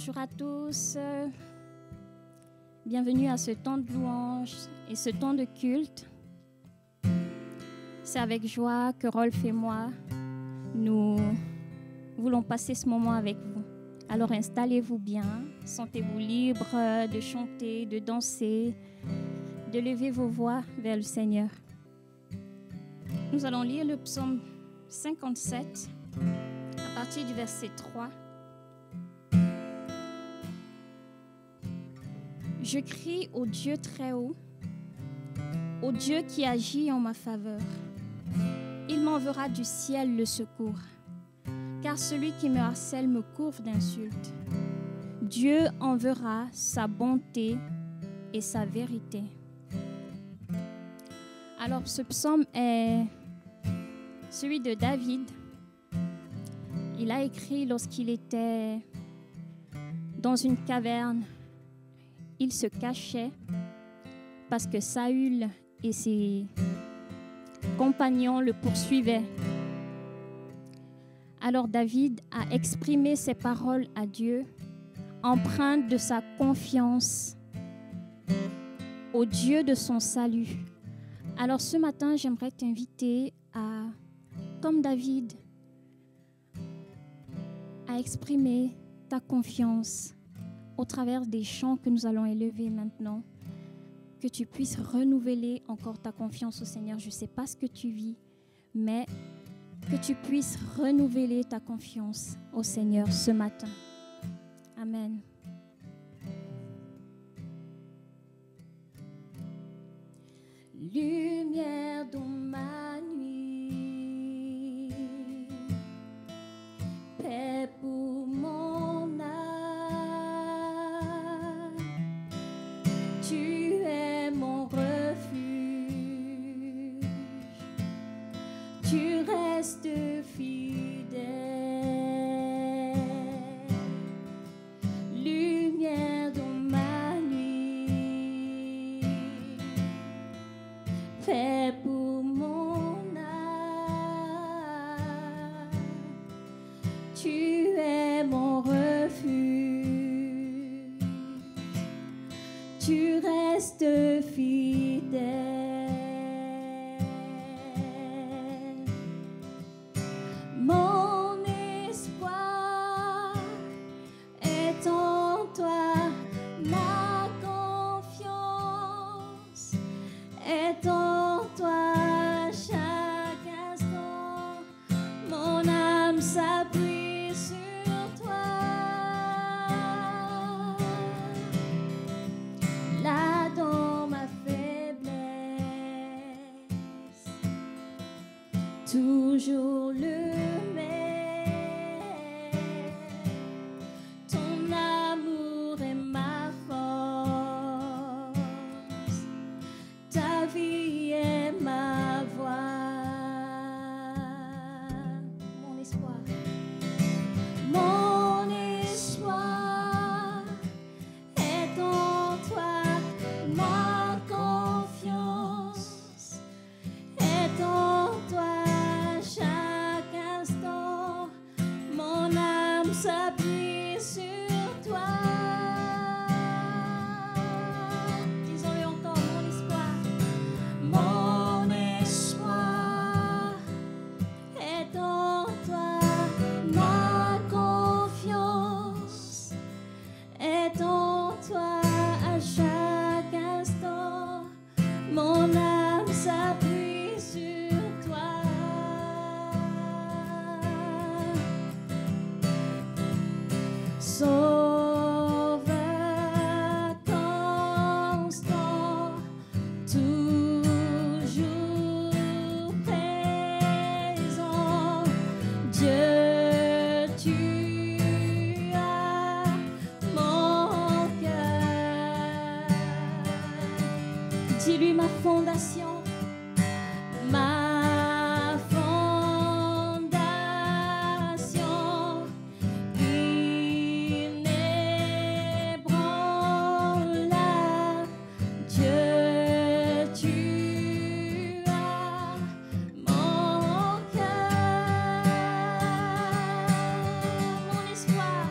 Bonjour à tous. Bienvenue à ce temps de louange et ce temps de culte. C'est avec joie que Rolf et moi, nous voulons passer ce moment avec vous. Alors installez-vous bien, sentez-vous libre de chanter, de danser, de lever vos voix vers le Seigneur. Nous allons lire le psaume 57 à partir du verset 3. Je crie au Dieu très haut, au Dieu qui agit en ma faveur. Il m'enverra du ciel le secours, car celui qui me harcèle me couvre d'insultes. Dieu enverra sa bonté et sa vérité. Alors ce psaume est celui de David. Il a écrit lorsqu'il était dans une caverne. Il se cachait parce que Saül et ses compagnons le poursuivaient. Alors David a exprimé ses paroles à Dieu, empreintes de sa confiance au Dieu de son salut. Alors ce matin, j'aimerais t'inviter à, comme David, à exprimer ta confiance au travers des chants que nous allons élever maintenant, que tu puisses renouveler encore ta confiance au Seigneur. Je ne sais pas ce que tu vis, mais que tu puisses renouveler ta confiance au Seigneur ce matin. Amen. Lumière dans ma nuit, paix pour mon âme. Tu es mon refuge, tu restes fidèle. Lumière dans ma nuit, paix pour mon âme. Tu es mon refuge, tu restes fidèle. Mon espoir est en toi, ma confiance est en toi. Chaque instant, mon âme s'appuie sur toi. Là dans ma faiblesse, toujours le même. Ton amour est ma force, ta vie est ma voix. Mon espoir, mon espoir est en toi, ma confiance est en toi. Chaque instant, mon âme s'appuie sur toi. Disons-le encore, mon espoir. Mon espoir est en toi, ma confiance est en toi. À chaque instant, mon âme s'appuie sur toi. Sauveur constant, toujours présent, Dieu, tu as mon cœur. Dis-lui ma fondation, ma fondation inébranlable. Dieu, tu as mon cœur. Mon espoir,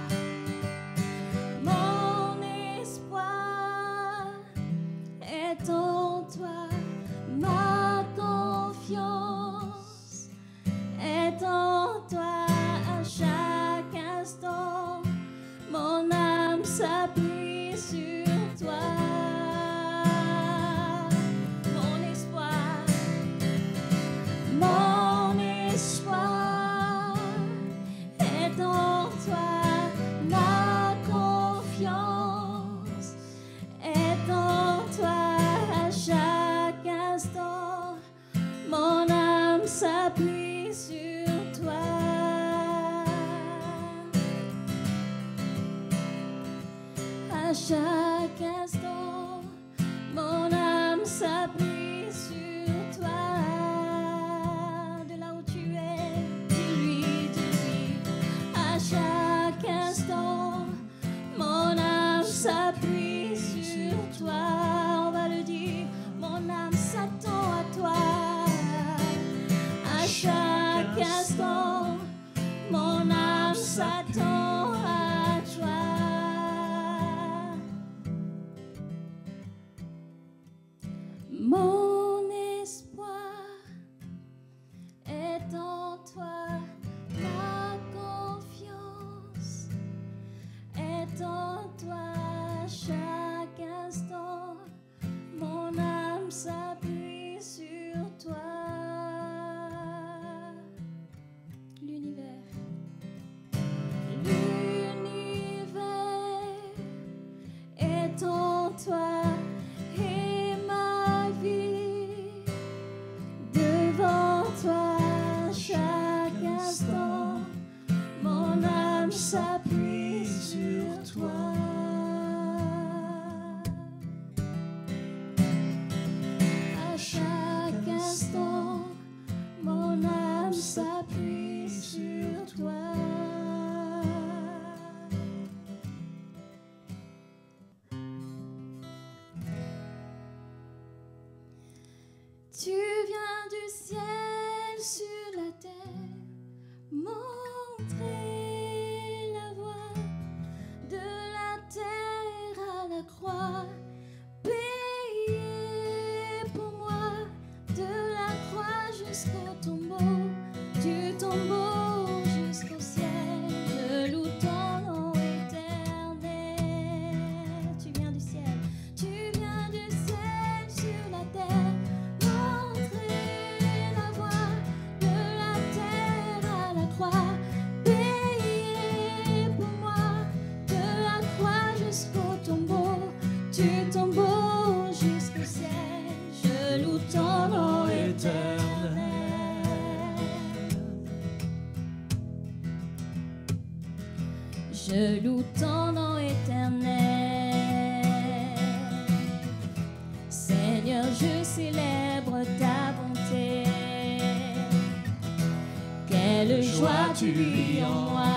s'appuie sur toi. De là où tu es, dis-lui. À chaque instant, mon âme s'appuie sur toi. On va le dire, mon âme s'attend à toi. À chaque instant, mon âme s'attend à toi. Mon espoir est en toi, ma confiance est en toi. Chaque instant, mon âme s'appuie sur toi. L'univers est en toi et ma vie devant toi. Chaque instant, mon âme s'appuie sur toi. À chaque instant, mon âme s'appuie sur toi. Tu viens du ciel sur la terre, montrer la voie de la terre à la croix, payer pour moi de la croix jusqu'au tombeau, du tombeau jusqu'au ciel. Je loue ton nom éternel. Tu viens du ciel sur la terre. Du tombeau jusqu'au ciel, je loue ton nom éternel. Je loue ton nom éternel. Seigneur, je célèbre ta bonté. Quelle joie tu vis en moi.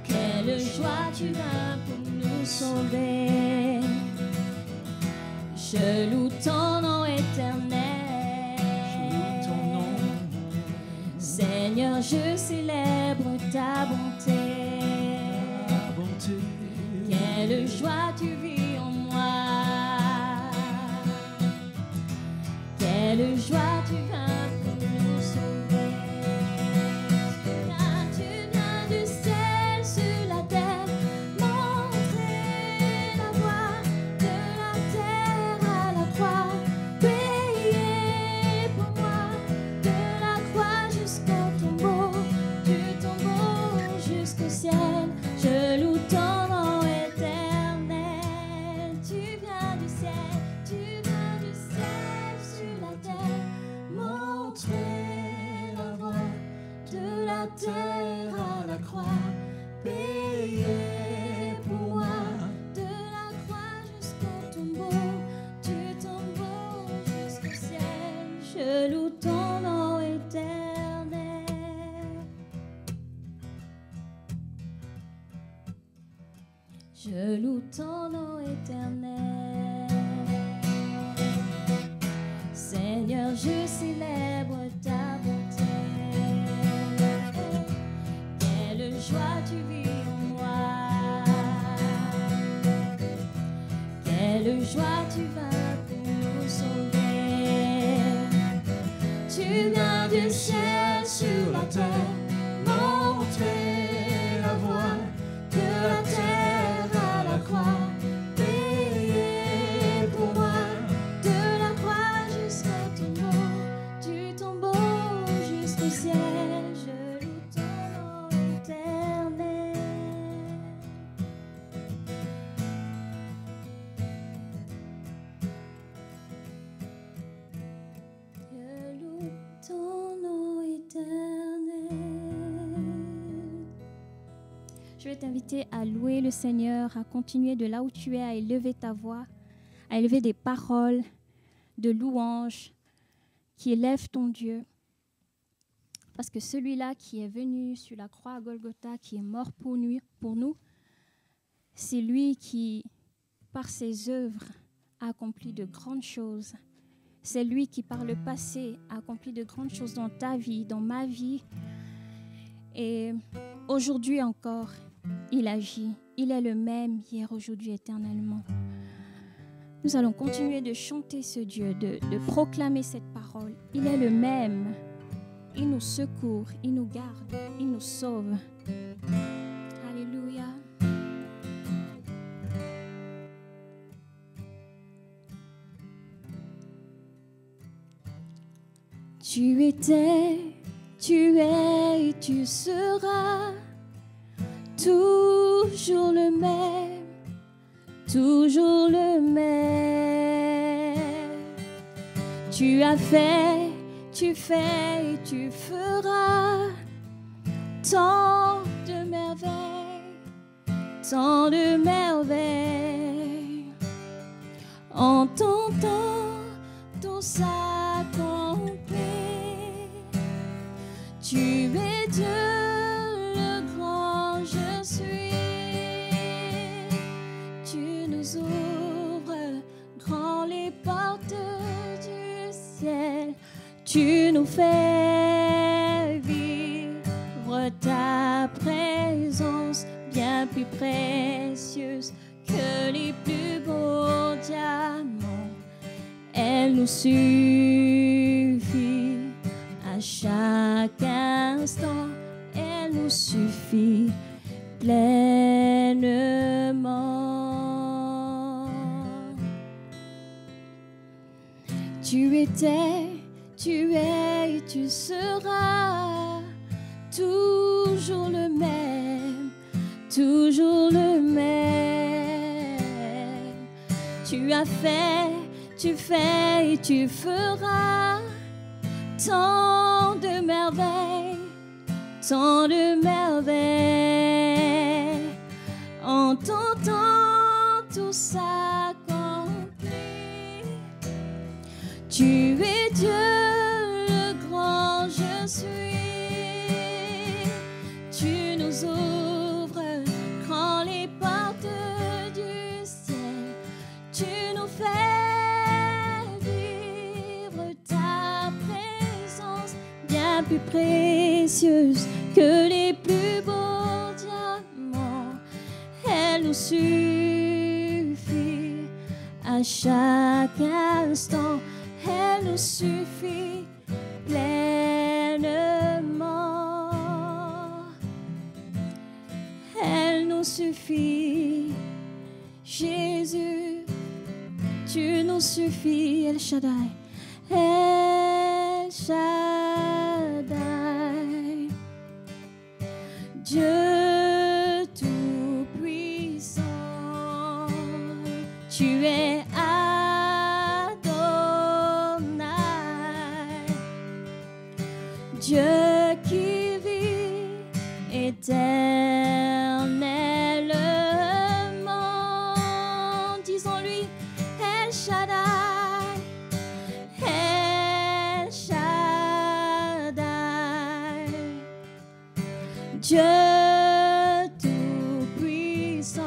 Quelle joie tu vins pour nous sauver. Je loue ton nom éternel. Seigneur, je célèbre ta bonté. Quelle joie tu vis en moi. Quelle joie tu vins pour nous sauver. Tu viens du ciel sur la terre, montrer la voie de la terre à la croix, payer pour moi de la croix jusqu'au tombeau, du tombeau jusqu'au ciel. Je loue ton nom éternel. Tu viens du ciel sur la terre, montrer la voie de la terre à la croix, payer pour moi de la croix jusqu'au tombeau, du tombeau jusqu'au ciel. Je loue ton nom éternel. Je loue ton nom éternel. Seigneur, je célèbre ta bonté. Quelle joie tu vis en moi. Quelle joie tu vas pour nous sauver. Tu viens du ciel sur la terre, montrer la voie de la terre à la croix, payer pour moi de la croix jusqu'au tombeau, du tombeau jusqu'au ciel. Je loue ton nom éternel. Je loue ton nom éternel. Je vais t'inviter à louer le Seigneur, à continuer de là où tu es, à élever ta voix, à élever des paroles de louange qui élèvent ton Dieu. Parce que celui-là qui est venu sur la croix à Golgotha, qui est mort pour nous, c'est lui qui, par ses œuvres, a accompli de grandes choses. C'est lui qui, par le passé, a accompli de grandes choses dans ta vie, dans ma vie. Et aujourd'hui encore, il agit. Il est le même hier, aujourd'hui, éternellement. Nous allons continuer de chanter ce Dieu, de proclamer cette parole. Il est le même. Il nous secourt, il nous garde, il nous sauve. Alléluia. Tu étais, tu es et tu seras toujours le même, toujours le même. Tu as fait, tu fais et tu feras tant de merveilles, tant de merveilles. En ton temps, tout s'accomplit. Tu es Dieu, le grand je suis. Tu nous ouvres grand les portes du ciel. Tu nous fais vivre ta présence bien plus précieuse que les plus beaux diamants. Elle nous suffit à chaque instant. Elle nous suffit pleinement. Tu étais, tu es et tu seras toujours le même, toujours le même. Tu as fait, tu fais et tu feras tant de merveilles, tant de merveilles. En ton temps, tout s'accomplit. Tu es Dieu, le grand je suis. Tu nous ouvres grand les portes du ciel. Tu nous fais vivre ta présence bien plus précieuse que les plus beaux diamants. Elle nous suffit à chaque instant. Elle nous suffit pleinement. Elle nous suffit. Jésus, tu nous suffis. El Shaddai, El Shaddai. Dieu tout-puissant, tu es Dieu qui vit éternellement. Disons-lui, El Shaddai, El Shaddai. Dieu tout-puissant,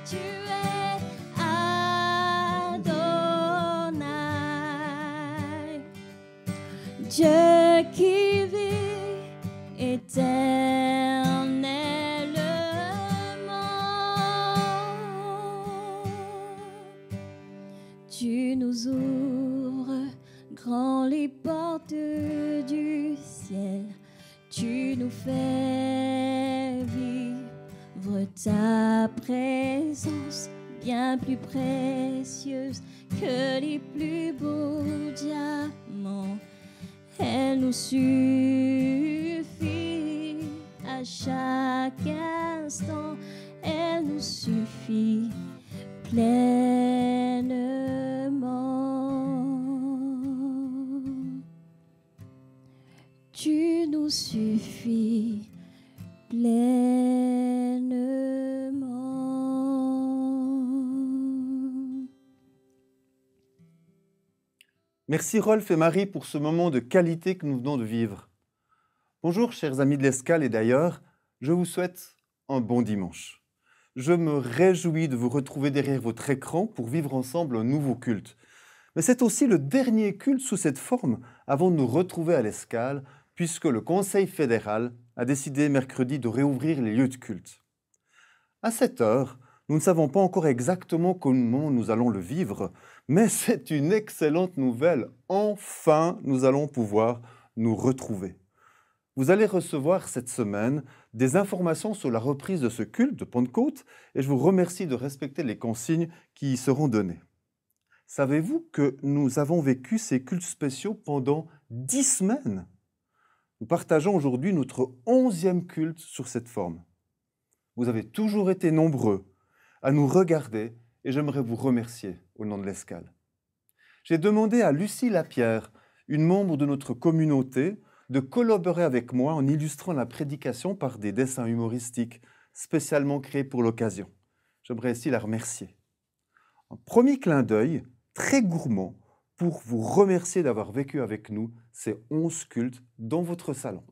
tu es Adonai. Dieu qui vit éternellement. Tu nous ouvres grand les portes du ciel. Tu nous fais vivre ta présence bien plus précieuse que les plus beaux diamants. Elle nous suffit à chaque instant. Elle nous suffit pleinement. Tu nous suffis pleinement. Merci Rolf et Marie pour ce moment de qualité que nous venons de vivre. Bonjour chers amis de l'Escale et d'ailleurs, je vous souhaite un bon dimanche. Je me réjouis de vous retrouver derrière votre écran pour vivre ensemble un nouveau culte. Mais c'est aussi le dernier culte sous cette forme avant de nous retrouver à l'Escale, puisque le Conseil fédéral a décidé mercredi de réouvrir les lieux de culte. À cette heure, nous ne savons pas encore exactement comment nous allons le vivre, mais c'est une excellente nouvelle. Enfin, nous allons pouvoir nous retrouver. Vous allez recevoir cette semaine des informations sur la reprise de ce culte de Pentecôte et je vous remercie de respecter les consignes qui y seront données. Savez-vous que nous avons vécu ces cultes spéciaux pendant 10 semaines? Nous partageons aujourd'hui notre 11e culte sur cette forme. Vous avez toujours été nombreux à nous regarder et j'aimerais vous remercier au nom de l'Escale. J'ai demandé à Lucie Lapierre, une membre de notre communauté, de collaborer avec moi en illustrant la prédication par des dessins humoristiques spécialement créés pour l'occasion. J'aimerais ici la remercier. Un premier clin d'œil, très gourmand, pour vous remercier d'avoir vécu avec nous ces 11 cultes dans votre salon.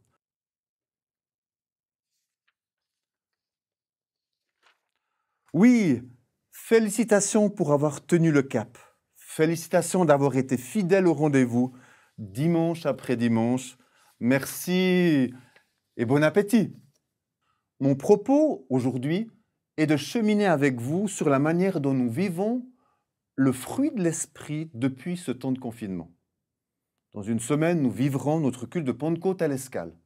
Oui, félicitations pour avoir tenu le cap. Félicitations d'avoir été fidèle au rendez-vous, dimanche après dimanche. Merci et bon appétit. Mon propos aujourd'hui est de cheminer avec vous sur la manière dont nous vivons le fruit de l'esprit depuis ce temps de confinement. Dans une semaine, nous vivrons notre culte de Pentecôte à l'Escale.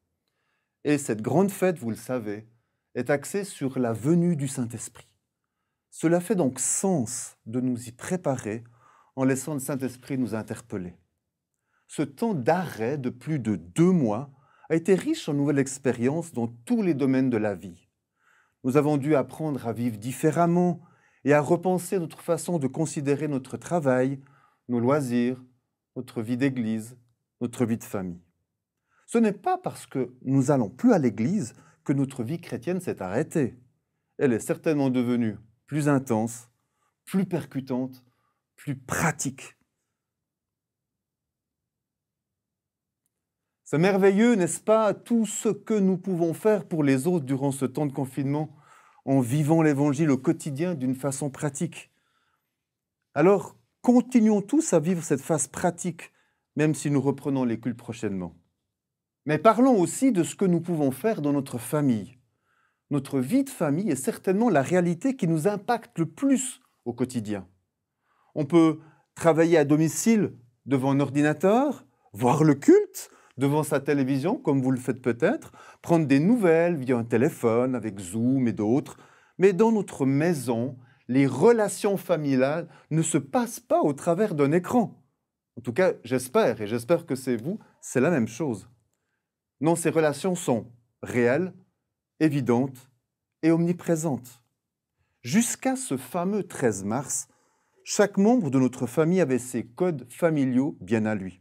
Et cette grande fête, vous le savez, est axée sur la venue du Saint-Esprit. Cela fait donc sens de nous y préparer en laissant le Saint-Esprit nous interpeller. Ce temps d'arrêt de plus de 2 mois a été riche en nouvelles expériences dans tous les domaines de la vie. Nous avons dû apprendre à vivre différemment et à repenser notre façon de considérer notre travail, nos loisirs, notre vie d'église, notre vie de famille. Ce n'est pas parce que nous n'allons plus à l'église que notre vie chrétienne s'est arrêtée. Elle est certainement devenue plus intense, plus percutante, plus pratique. C'est merveilleux, n'est-ce pas, tout ce que nous pouvons faire pour les autres durant ce temps de confinement, en vivant l'Évangile au quotidien d'une façon pratique. Alors, continuons tous à vivre cette phase pratique, même si nous reprenons les cultes prochainement. Mais parlons aussi de ce que nous pouvons faire dans notre famille. Notre vie de famille est certainement la réalité qui nous impacte le plus au quotidien. On peut travailler à domicile devant un ordinateur, voir le culte devant sa télévision, comme vous le faites peut-être, prendre des nouvelles via un téléphone avec Zoom et d'autres. Mais dans notre maison, les relations familiales ne se passent pas au travers d'un écran. En tout cas, j'espère, et j'espère que c'est vous, c'est la même chose. Non, ces relations sont réelles, évidentes et omniprésentes. Jusqu'à ce fameux 13 mars, chaque membre de notre famille avait ses codes familiaux bien à lui.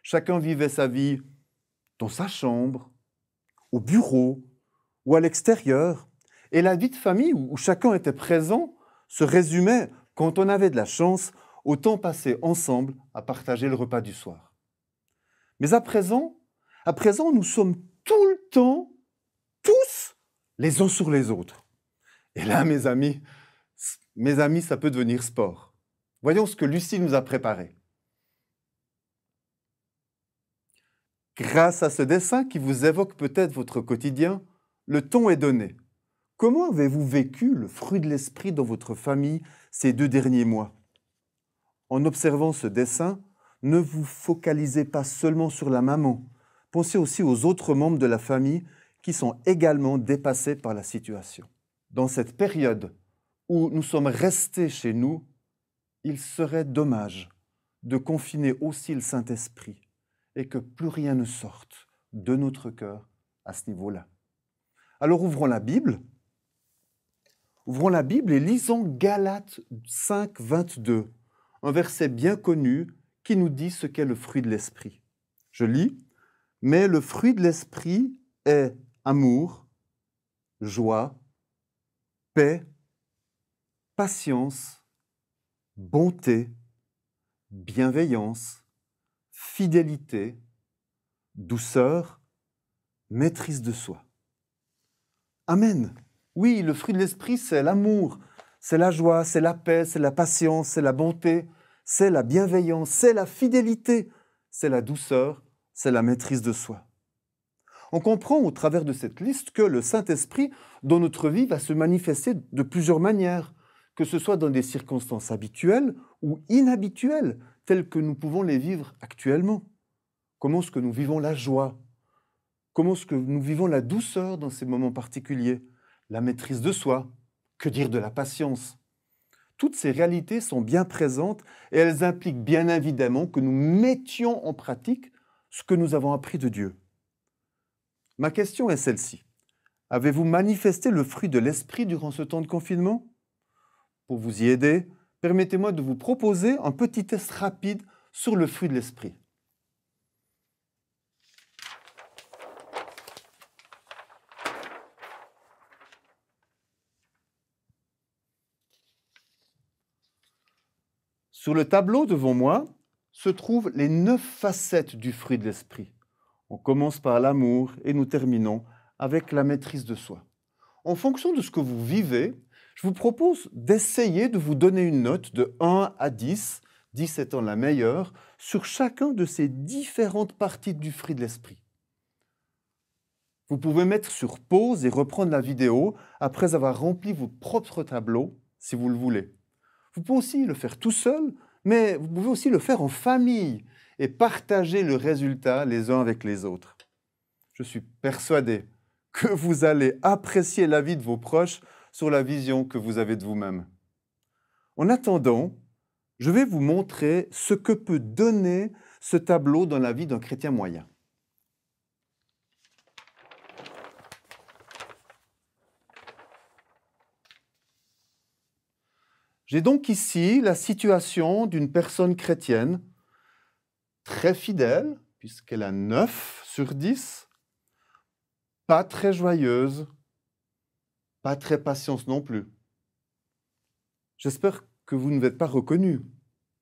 Chacun vivait sa vie dans sa chambre, au bureau ou à l'extérieur. Et la vie de famille où chacun était présent se résumait, quand on avait de la chance, au temps passé ensemble à partager le repas du soir. Mais à présent, nous sommes tout le temps, tous, les uns sur les autres. Et là, mes amis, ça peut devenir sport. Voyons ce que Lucie nous a préparé. Grâce à ce dessin qui vous évoque peut-être votre quotidien, le ton est donné. Comment avez-vous vécu le fruit de l'esprit dans votre famille ces 2 derniers mois? En observant ce dessin, ne vous focalisez pas seulement sur la maman. Pensez aussi aux autres membres de la famille qui sont également dépassés par la situation. Dans cette période où nous sommes restés chez nous, il serait dommage de confiner aussi le Saint-Esprit et que plus rien ne sorte de notre cœur à ce niveau-là. Alors ouvrons la Bible et lisons Galates 5, 22, un verset bien connu qui nous dit ce qu'est le fruit de l'esprit. Je lis, « Mais le fruit de l'esprit est amour, joie, paix, patience, bonté, bienveillance, fidélité, douceur, maîtrise de soi. Amen. Oui, le fruit de l'esprit, c'est l'amour, c'est la joie, c'est la paix, c'est la patience, c'est la bonté, c'est la bienveillance, c'est la fidélité, c'est la douceur, c'est la maîtrise de soi. On comprend au travers de cette liste que le Saint-Esprit, dans notre vie, va se manifester de plusieurs manières, que ce soit dans des circonstances habituelles ou inhabituelles, telles que nous pouvons les vivre actuellement. Comment est-ce que nous vivons la joie? Comment est-ce que nous vivons la douceur dans ces moments particuliers? La maîtrise de soi? Que dire de la patience? Toutes ces réalités sont bien présentes et elles impliquent bien évidemment que nous mettions en pratique ce que nous avons appris de Dieu. Ma question est celle-ci. Avez-vous manifesté le fruit de l'esprit durant ce temps de confinement? Pour vous y aider, permettez-moi de vous proposer un petit test rapide sur le fruit de l'esprit. Sur le tableau devant moi se trouvent les 9 facettes du fruit de l'esprit. On commence par l'amour et nous terminons avec la maîtrise de soi. En fonction de ce que vous vivez, je vous propose d'essayer de vous donner une note de 1 à 10, 10 étant la meilleure, sur chacun de ces différentes parties du fruit de l'esprit. Vous pouvez mettre sur pause et reprendre la vidéo après avoir rempli vos propres tableaux, si vous le voulez. Vous pouvez aussi le faire tout seul, mais vous pouvez aussi le faire en famille et partager le résultat les uns avec les autres. Je suis persuadé que vous allez apprécier l'avis de vos proches sur la vision que vous avez de vous-même. En attendant, je vais vous montrer ce que peut donner ce tableau dans la vie d'un chrétien moyen. J'ai donc ici la situation d'une personne chrétienne très fidèle, puisqu'elle a 9 sur 10, pas très joyeuse, pas très patiente non plus. J'espère que vous ne l'êtes pas reconnu,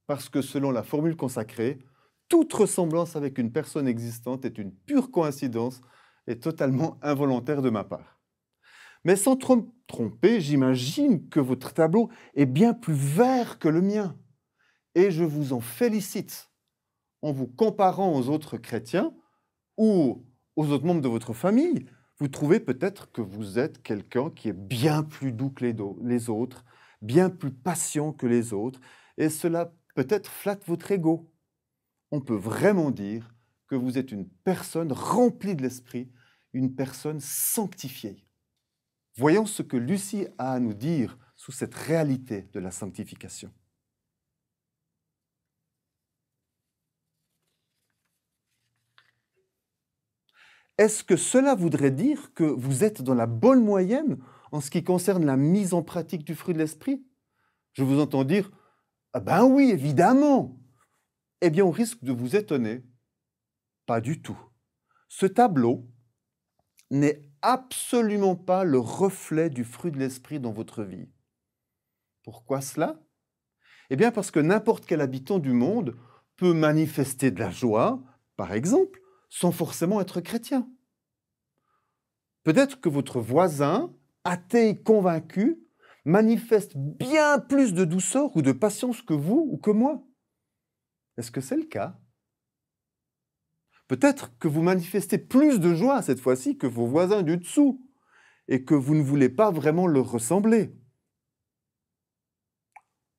parce que selon la formule consacrée, toute ressemblance avec une personne existante est une pure coïncidence et totalement involontaire de ma part. Mais sans trop me tromper, j'imagine que votre tableau est bien plus vert que le mien. Et je vous en félicite. En vous comparant aux autres chrétiens ou aux autres membres de votre famille, vous trouvez peut-être que vous êtes quelqu'un qui est bien plus doux que les autres, bien plus patient que les autres, et cela peut-être flatte votre ego. On peut vraiment dire que vous êtes une personne remplie de l'esprit, une personne sanctifiée. Voyons ce que Lucie a à nous dire sous cette réalité de la sanctification. Est-ce que cela voudrait dire que vous êtes dans la bonne moyenne en ce qui concerne la mise en pratique du fruit de l'esprit? Je vous entends dire « Ah ben oui, évidemment !» Eh bien, on risque de vous étonner. Pas du tout. Ce tableau n'est absolument pas le reflet du fruit de l'esprit dans votre vie. Pourquoi cela? Eh bien, parce que n'importe quel habitant du monde peut manifester de la joie, par exemple, sans forcément être chrétien. Peut-être que votre voisin, athée convaincu, manifeste bien plus de douceur ou de patience que vous ou que moi. Est-ce que c'est le cas? Peut-être que vous manifestez plus de joie cette fois-ci que vos voisins du dessous et que vous ne voulez pas vraiment leur ressembler.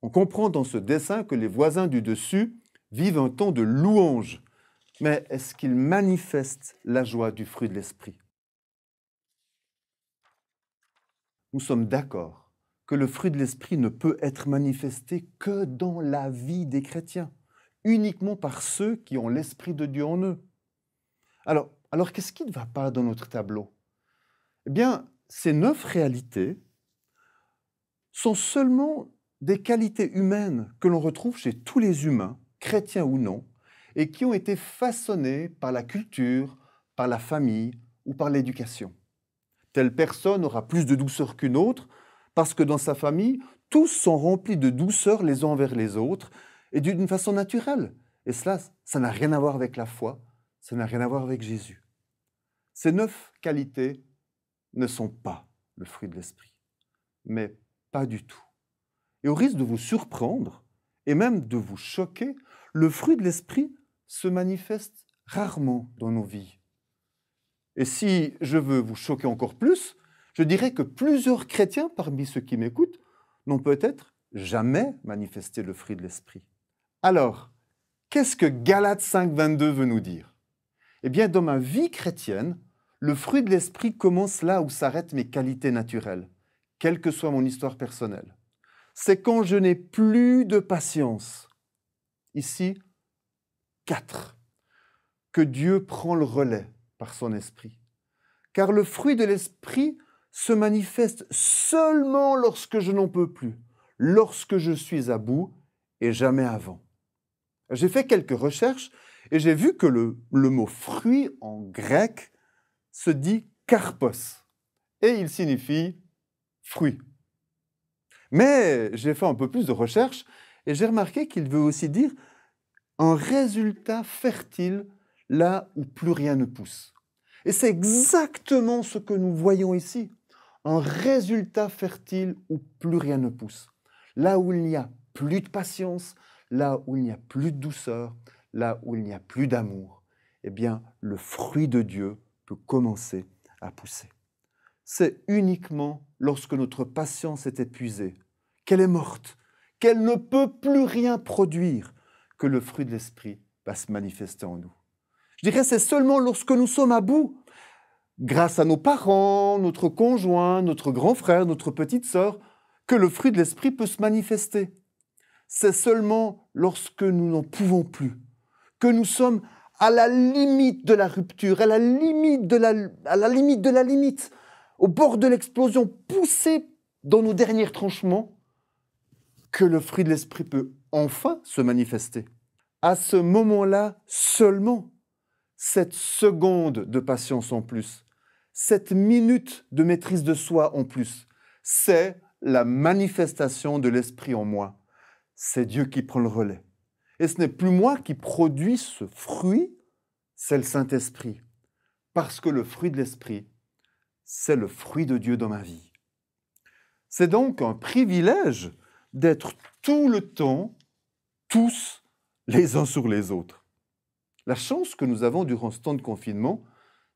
On comprend dans ce dessin que les voisins du dessus vivent un temps de louange. Mais est-ce qu'ils manifestent la joie du fruit de l'esprit? Nous sommes d'accord que le fruit de l'esprit ne peut être manifesté que dans la vie des chrétiens, uniquement par ceux qui ont l'Esprit de Dieu en eux. Alors qu'est-ce qui ne va pas dans notre tableau? Eh bien, ces 9 réalités sont seulement des qualités humaines que l'on retrouve chez tous les humains, chrétiens ou non, et qui ont été façonnées par la culture, par la famille ou par l'éducation. Telle personne aura plus de douceur qu'une autre parce que dans sa famille, tous sont remplis de douceur les uns envers les autres et d'une façon naturelle. Et cela, ça n'a rien à voir avec la foi, ça n'a rien à voir avec Jésus. Ces 9 qualités ne sont pas le fruit de l'esprit, mais pas du tout. Et au risque de vous surprendre, et même de vous choquer, le fruit de l'esprit se manifeste rarement dans nos vies. Et si je veux vous choquer encore plus, je dirais que plusieurs chrétiens parmi ceux qui m'écoutent n'ont peut-être jamais manifesté le fruit de l'esprit. Alors, qu'est-ce que Galates 5, 22 veut nous dire? Eh bien, dans ma vie chrétienne, le fruit de l'esprit commence là où s'arrêtent mes qualités naturelles, quelle que soit mon histoire personnelle. C'est quand je n'ai plus de patience. Ici, 4. Que Dieu prend le relais par son esprit. Car le fruit de l'esprit se manifeste seulement lorsque je n'en peux plus, lorsque je suis à bout et jamais avant. J'ai fait quelques recherches et j'ai vu que le mot fruit en grec se dit karpos et il signifie fruit. Mais j'ai fait un peu plus de recherches et j'ai remarqué qu'il veut aussi dire un résultat fertile là où plus rien ne pousse. Et c'est exactement ce que nous voyons ici. Un résultat fertile où plus rien ne pousse. Là où il n'y a plus de patience, là où il n'y a plus de douceur, là où il n'y a plus d'amour, eh bien, le fruit de Dieu peut commencer à pousser. C'est uniquement lorsque notre patience est épuisée, qu'elle est morte, qu'elle ne peut plus rien produire, que le fruit de l'esprit va se manifester en nous. Je dirais c'est seulement lorsque nous sommes à bout, grâce à nos parents, notre conjoint, notre grand frère, notre petite sœur, que le fruit de l'esprit peut se manifester. C'est seulement lorsque nous n'en pouvons plus, que nous sommes à la limite de la rupture, à la limite de la limite, au bord de l'explosion, poussés dans nos derniers tranchements, que le fruit de l'esprit peut enfin se manifester. À ce moment-là seulement, cette seconde de patience en plus, cette minute de maîtrise de soi en plus, c'est la manifestation de l'esprit en moi. C'est Dieu qui prend le relais. Et ce n'est plus moi qui produis ce fruit, c'est le Saint-Esprit. Parce que le fruit de l'esprit, c'est le fruit de Dieu dans ma vie. C'est donc un privilège d'être tout le temps, tous les uns sur les autres. La chance que nous avons durant ce temps de confinement,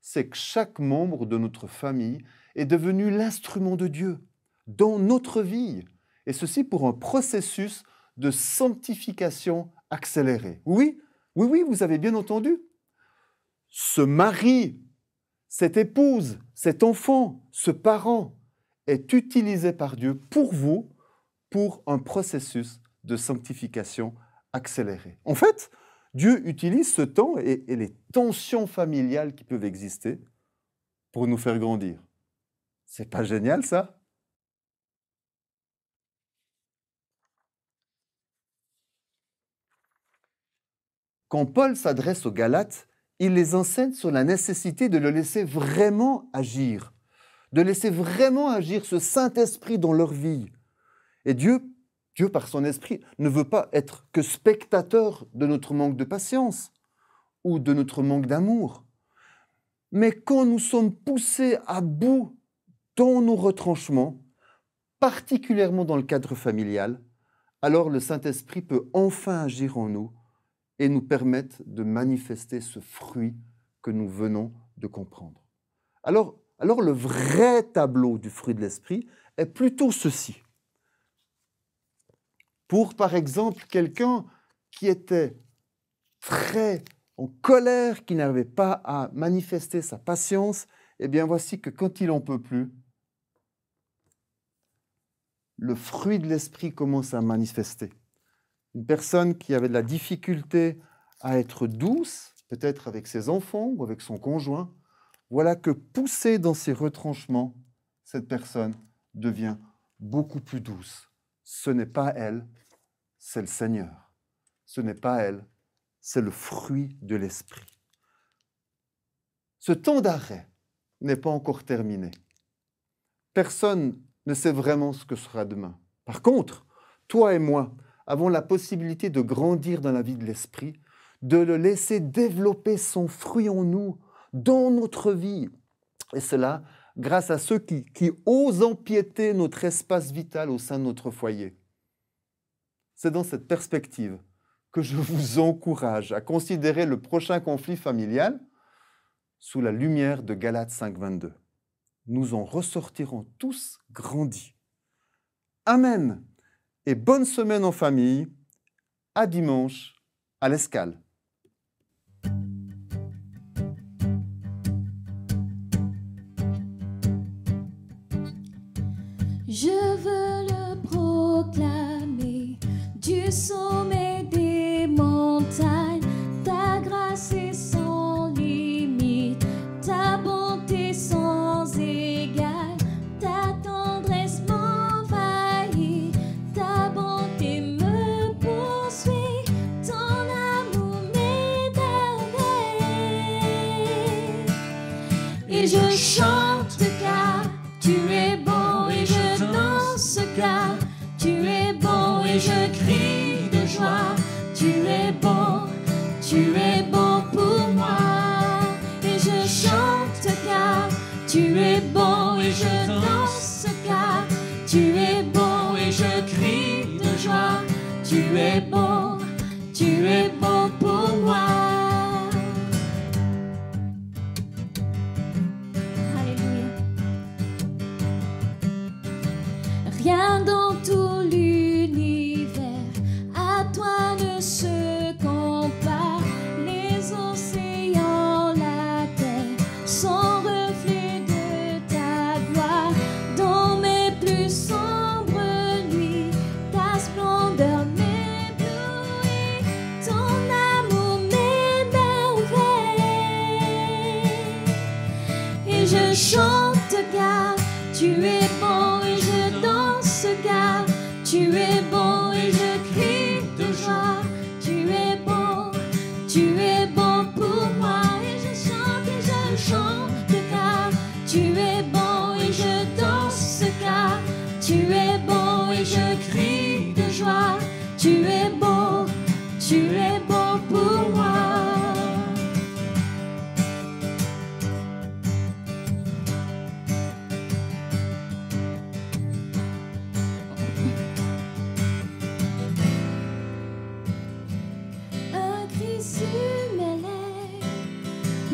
c'est que chaque membre de notre famille est devenu l'instrument de Dieu dans notre vie. Et ceci pour un processus de sanctification accéléré. Oui, vous avez bien entendu. Ce mari, cette épouse, cet enfant, ce parent est utilisé par Dieu pour vous, pour un processus de sanctification accéléré. En fait, Dieu utilise ce temps et les tensions familiales qui peuvent exister pour nous faire grandir. C'est pas génial, ça? Quand Paul s'adresse aux Galates, il les enseigne sur la nécessité de le laisser vraiment agir, de laisser vraiment agir ce Saint-Esprit dans leur vie. Et Dieu, par son esprit, ne veut pas être que spectateur de notre manque de patience ou de notre manque d'amour. Mais quand nous sommes poussés à bout dans nos retranchements, particulièrement dans le cadre familial, alors le Saint-Esprit peut enfin agir en nous et nous permettre de manifester ce fruit que nous venons de comprendre. Alors le vrai tableau du fruit de l'Esprit est plutôt ceci. Pour, par exemple, quelqu'un qui était très en colère, qui n'arrivait pas à manifester sa patience, eh bien voici que quand il n'en peut plus, le fruit de l'esprit commence à manifester. Une personne qui avait de la difficulté à être douce, peut-être avec ses enfants ou avec son conjoint, voilà que poussée dans ses retranchements, cette personne devient beaucoup plus douce. Ce n'est pas elle, c'est le Seigneur. Ce n'est pas elle, c'est le fruit de l'esprit. Ce temps d'arrêt n'est pas encore terminé. Personne ne sait vraiment ce que sera demain. Par contre, toi et moi, avons la possibilité de grandir dans la vie de l'esprit, de le laisser développer son fruit en nous, dans notre vie. Et cela grâce à ceux qui osent empiéter notre espace vital au sein de notre foyer. C'est dans cette perspective que je vous encourage à considérer le prochain conflit familial sous la lumière de Galates 5.22. Nous en ressortirons tous grandis. Amen. Et bonne semaine en famille. À dimanche, à l'Escale. Je veux le proclamer du sommet des montagnes. Ta grâce est sans limite, ta bonté sans égale, ta tendresse m'envahit, ta bonté me poursuit, ton amour m'émerveille. Et je chante car tu es bon, et je danse car tu es bon, et je crie de joie. Tu es bon pour moi. Et je chante car tu es bon, et je danse car tu es bon, et je crie de joie. Tu es bon pour moi. Rien dans tout l'univers à toi ne se compare. Les océans, la terre sont reflets de ta gloire. Dans mes plus sombres nuits, ta splendeur m'éblouit, ton amour m'émerveille. Et je chante car tu es bon, et je danse car tu es bon, et je crie de joie. Tu es bon pour moi. Et je chante car tu es bon, et je danse car tu es bon, et je crie de joie. Tu es bon pour moi.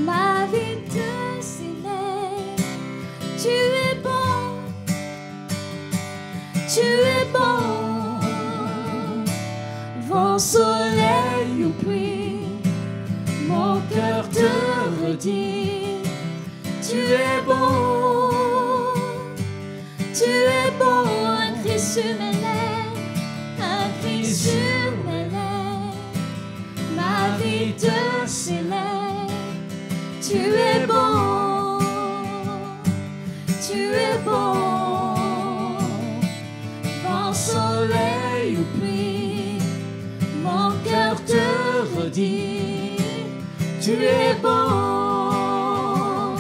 Ma vie te célèbre. Tu es bon, vent, soleil ou pluie, mon cœur te redit. Tu es bon, un cri sur mes lèvres, un cri sur mes lèvres. Ma vie te célèbre. Tu es bon, vent, soleil ou pluie, mon cœur te redit. Tu es bon,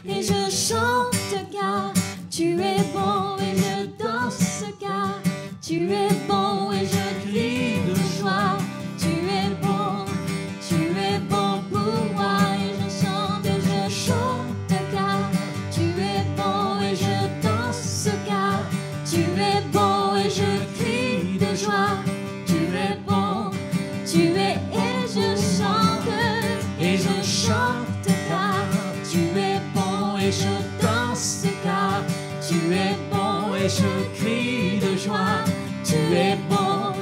et je chante car tu es bon, et je danse car tu es bon, et je crie de joie. Tu es bon pour moi. Et je chante car tu es bon, et je danse car tu es bon, et je crie de joie. Tu es bon, et je chante car tu es bon, et je danse car tu es bon, et je crie de joie. Tu es bon